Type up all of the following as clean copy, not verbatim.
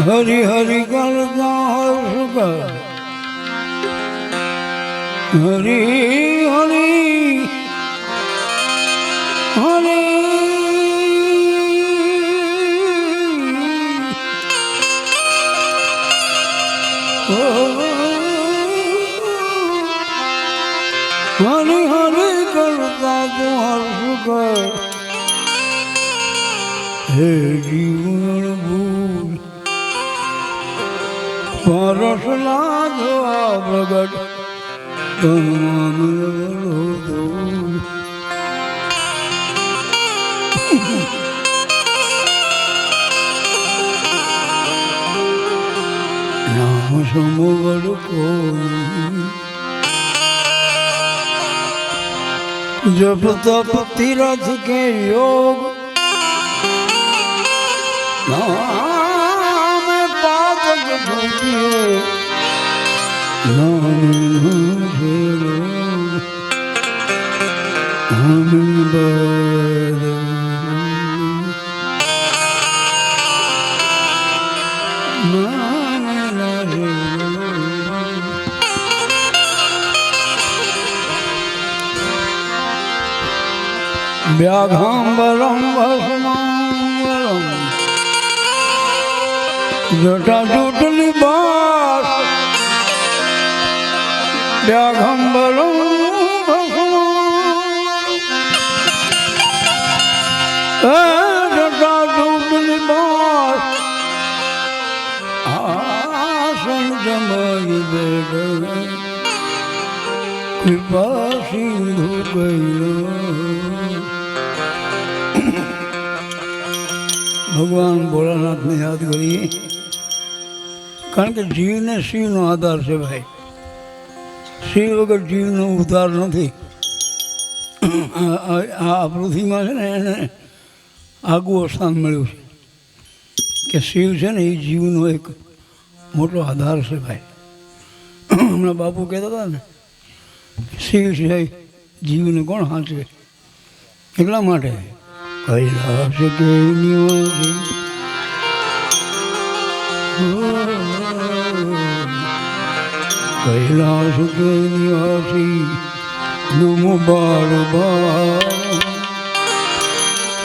હરી હરી કરતા હર્ષ કર હરી હરી હરી હરી હરી કરતા તું હર્ષ કર હે જીવન ભૂલ પરસ લાજો પ્રગટ નામ સમોવર કોઈ જપ તપ તીરથ કે યોગ નામ પાતક ભૂતિએ નામ વ્યાઘાંબરમ ભસ્માંબરમ જટા જૂટલી બાર વ્યાઘાંબરમ જટા જૂટલી બાર આસન જમાઈ બેઠ કૃપા સિંધુ કૈલો ભગવાન ભોળાનાથને યાદ કરીએ કારણ કે જીવને શિવનો આધાર છે ભાઈ શિવ વગર જીવનો ઉદ્ધાર નથી આ પૃથ્વીમાં છે ને એને આગવું સ્થાન મળ્યું છે કે શિવ છે ને એ જીવનો એક મોટો આધાર છે ભાઈ હમણાં બાપુ કહેતા હતા ને શિવ સિવાય જીવને કોણ સાચવે એટલા માટે કૈલાસ કે નિવાસી કૈલાસ કે નિવાસી નમો બાર બાર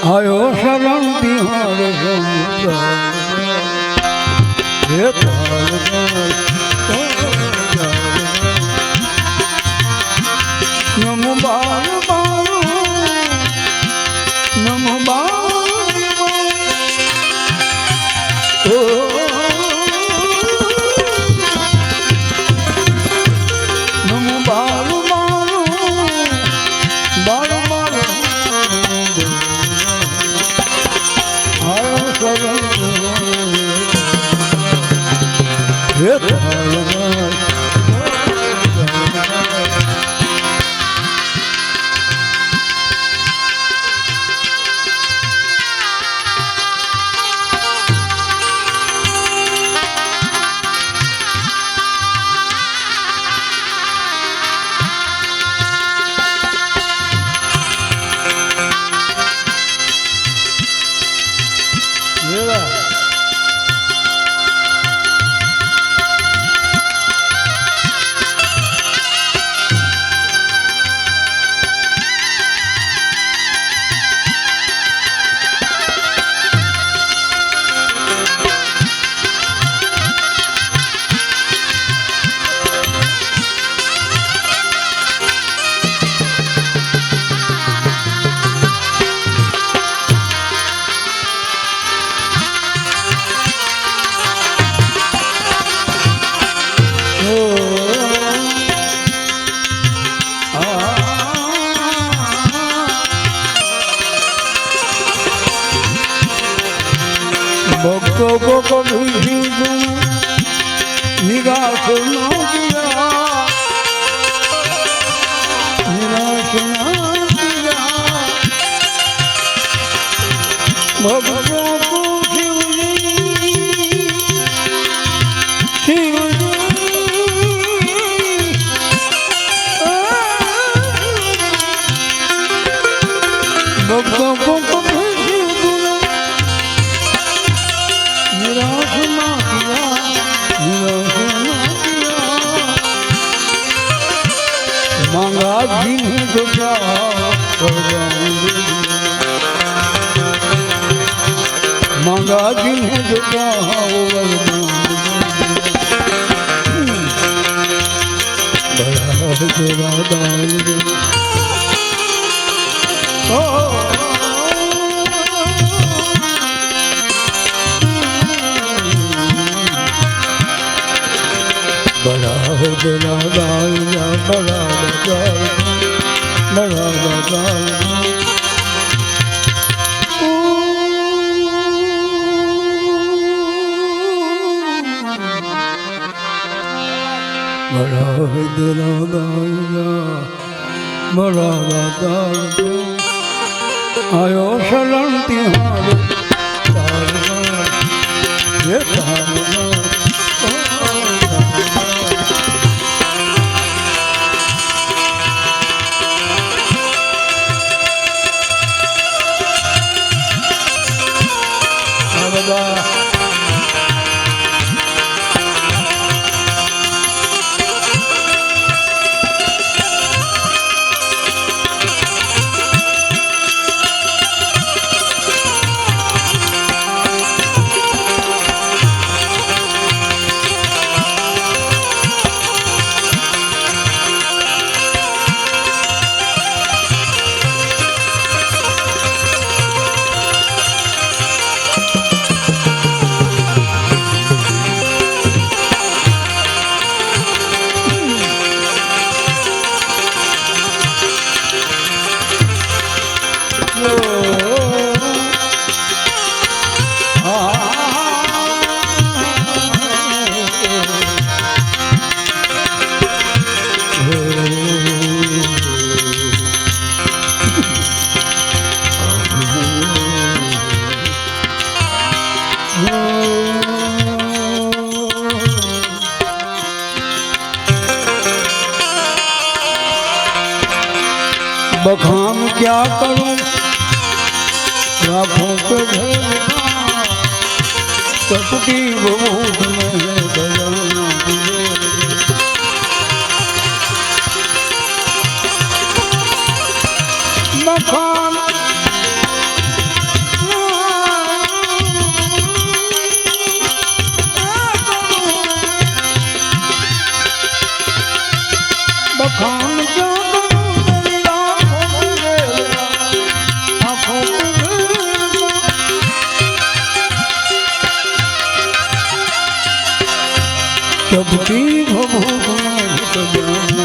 આયો શરણ બિહાર નમો બાર બાર નમો બાર નમો બાર બાર બાર भक्तों को कभी निराश न किया, निराश न किया। भक्तों को शिव जी मांगा जिन्हें जो वरदान बड़ा तेरा दान बड़ा तेरा दान बड़ा दान बड़ा तेरा बड़ा आयो शरण तिहार ये बखान क्या करूं राखों पे चपटी भूत में गजाना बखान बखान क्या चपटी भूत में गजाना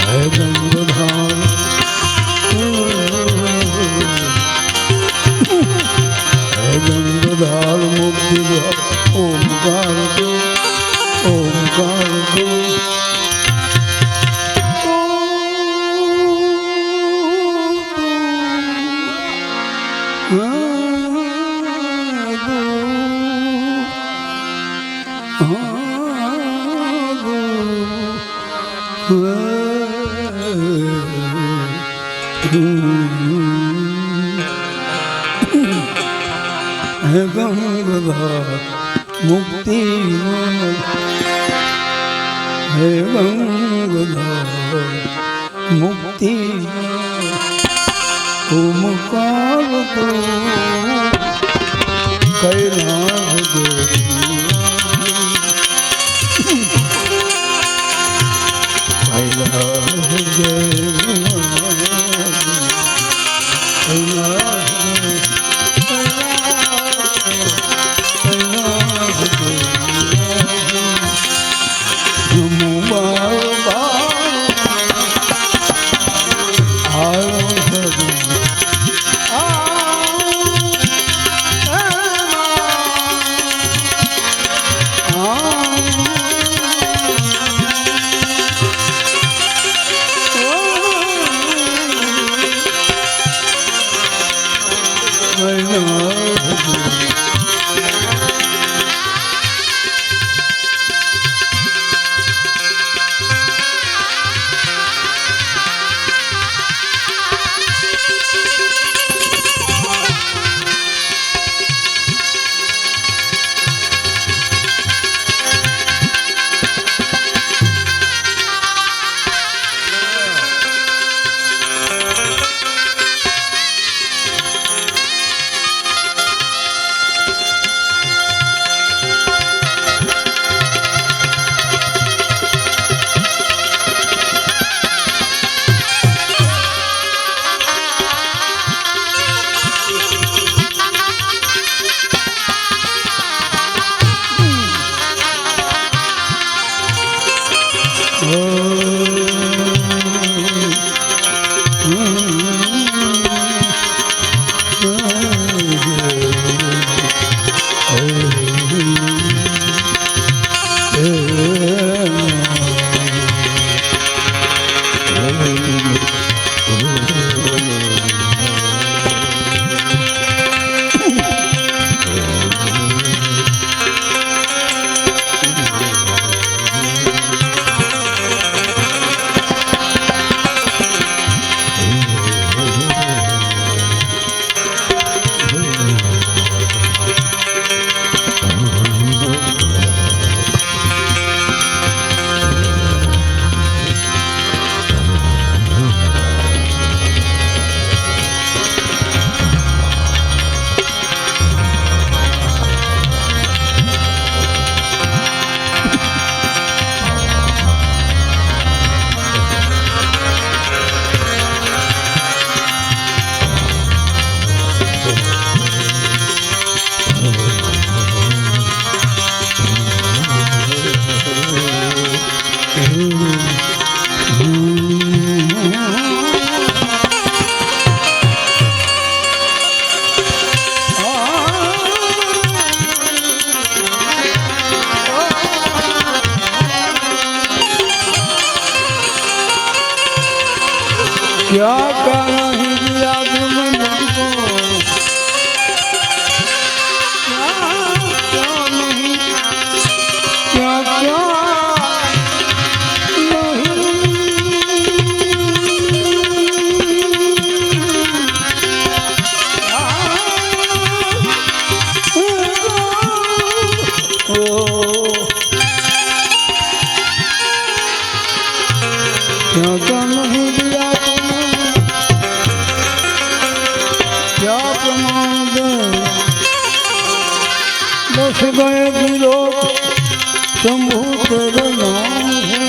है गंगाधार है गंगाधार मुक्ति ओमकार दो ओमकार दो गंगाधार मुक्ति है गंगाधार मुक्ति ओमकार दो कैलाश दो क्या क्या नहीं दिया तुमने मुझको, क्या नहीं, क्या क्या नहीं दिया तुमने, क्या प्रमाण दे, बस गए दिलो शंभू तेरे नाम है,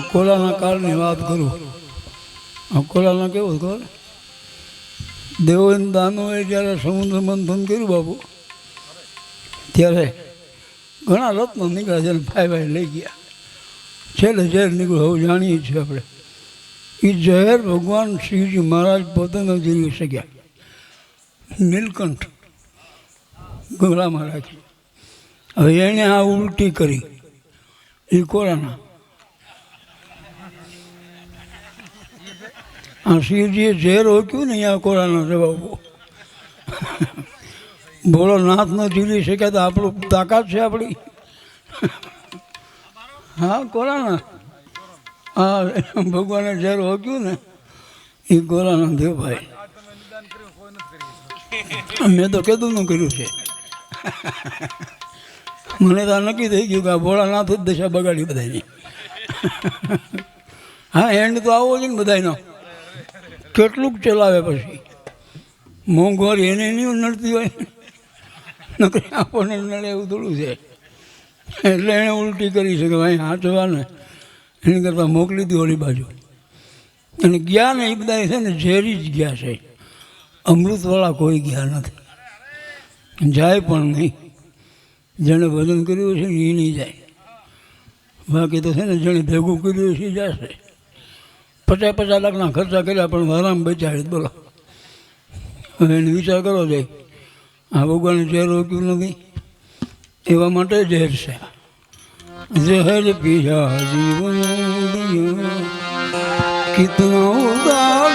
અકોલાના કાળની વાત કરું. અકોલાના કેવું ખબર, દેવોને દાનોએ જ્યારે સમુદ્ર મંથન કર્યું બાપુ, ત્યારે ઘણા રત્નો નીકળ્યા, જેને ભાઈ લઈ ગયા. છેલ્લે ઝેર નીકળ્યું, હવે જાણીએ છીએ આપણે. એ ઝેર ભગવાન શિવજી મહારાજ પોતે ન જીવી શક્યા. નીલકંઠ ગળામાં રાખી. હવે એણે આ ઉલટી કરી, એ કોરાના. આ શિવજીએ ઝેર ઓક્યું ને અહીંયા કોરાનો જવાબ. બોલો નાથ ન ઝીલી શકે તો આપણું તાકાત છે આપણી. હા કોરાના, હા ભગવાને ઝેર ઓક્યું ને એ કોરાના દેવ ભાઈ. મેં તો કીધું નું કર્યું છે. મને તો નક્કી થઈ ગયું કે આ ભોળાનાથ જ દશા બગાડી બધાની. હા એન્ડ તો આવો છે ને બધાનો. કેટલુંક ચલાવે પછી મોંઘવારી એને નહીં નડતી હોય, નકરી આપણને નડે એવું થોડું છે. એટલે એણે ઉલટી કરી છે કે ભાઈ હાચવા ને એની કરતાં મોકલી દીધી ઓલી બાજુ. અને ગયા ને એ બધા છે ને ઝેરી જ ગયા છે, અમૃતવાળા કોઈ ગયા નથી. જાય પણ નહીં. જેણે ભજન કર્યું છે ને એ નહીં જાય. બાકી તો છે ને જેણે ભેગું કર્યું છે એ જશે. 50-50 લાખના ખર્ચા કર્યા પણ આરામ બચાવી. બોલો હવે એને વિચાર કરો જાય, આ ભગવાને ઝેર રોક્યું નથી, એવા માટે ઝેર છે. ઝેર પીયા જીવન કિતના ઉદાર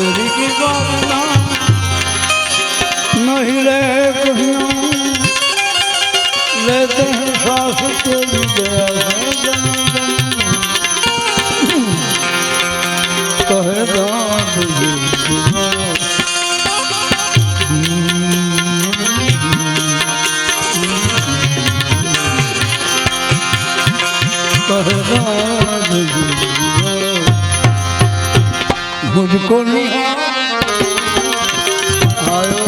तेरी की भावना नहीं ले कहना लेते हैं सांस तेरी दया है कहे दाद कहे दाद मुझको निहार आयो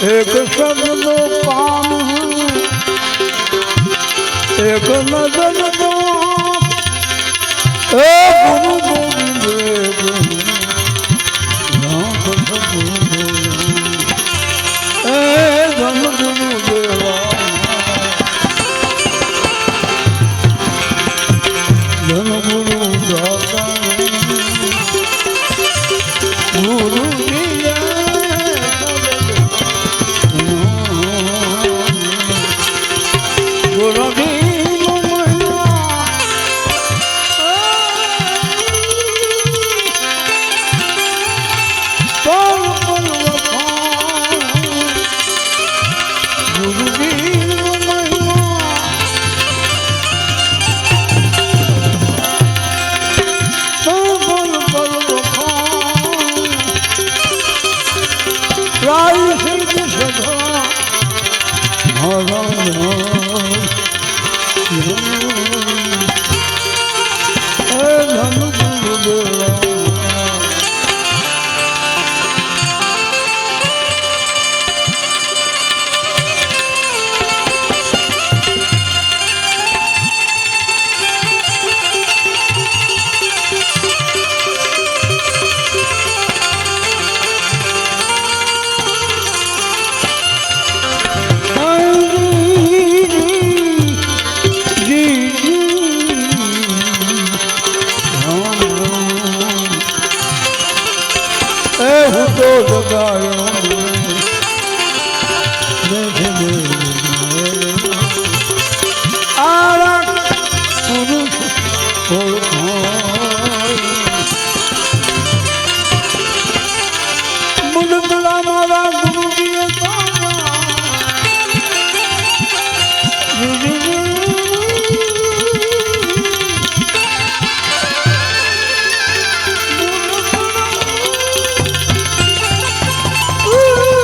एक शब्द दो काम एक नजर दो गुरु गोविंद धन गुरु देवा धन गुरु दाता गुरु Ooh.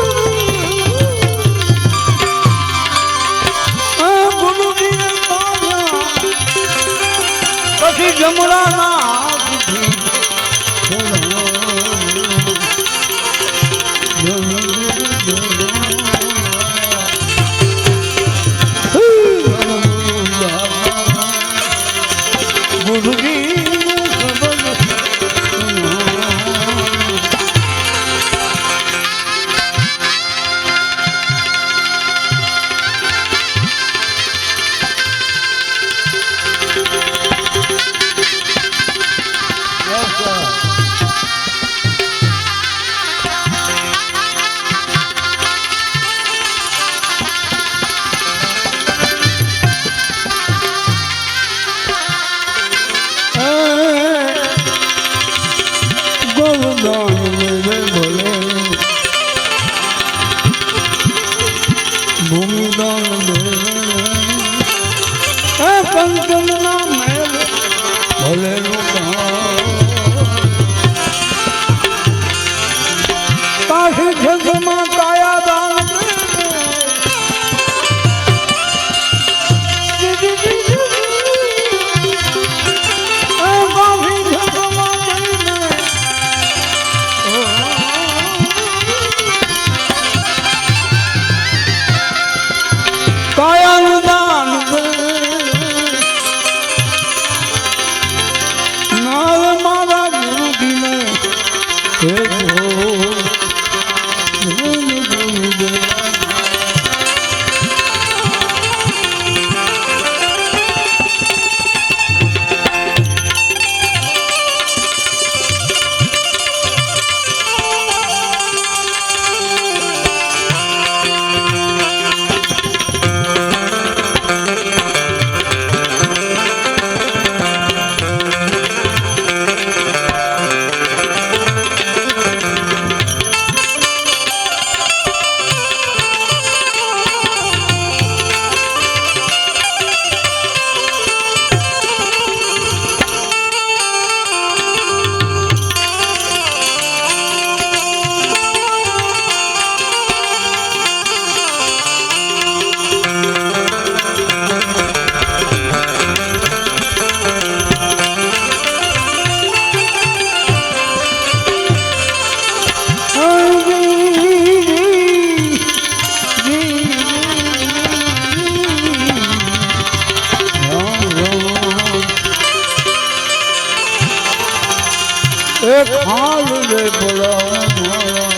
એ ખાલ દે પડા મારા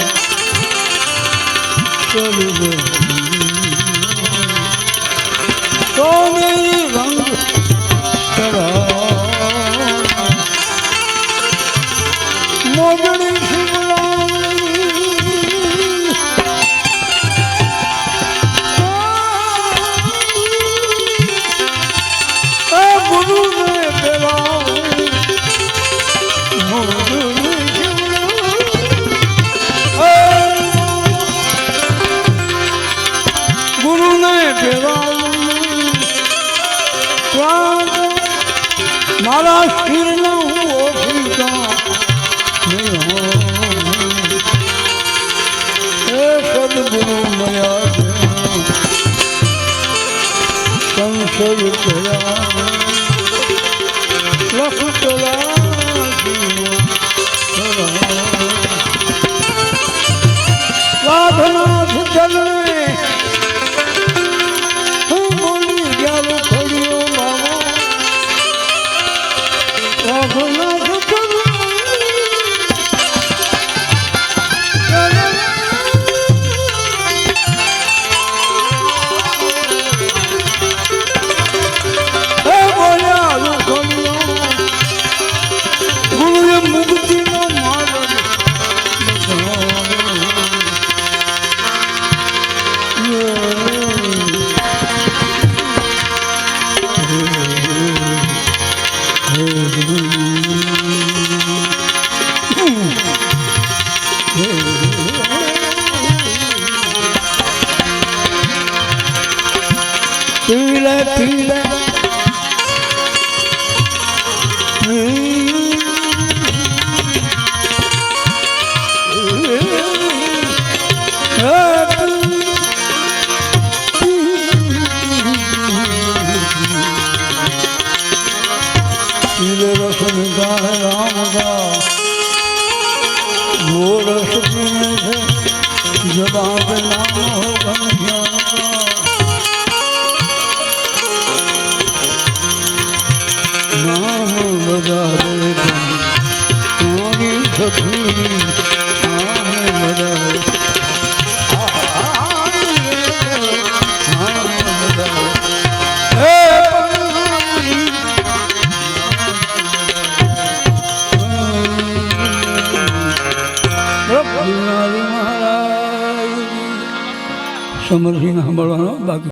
ચલી દે તો મેરી રંગ ચડા મોગડી મારા શિરના હું ઓળખીતા હે સદગુરુ મળ્યા સંશય કર્યા લખ ચલા સાધનાથ ચલને હું બોલી ગયા ખડ્યો બાબા પીલે પીલે पीले रस निगाह राम का वो रस पीने से जवाब नाम हो घनश्याम का नाम बजा रे तुम्हारी सखी नाम बजा रे સમરસિંહ સાંભળવાનો બાકી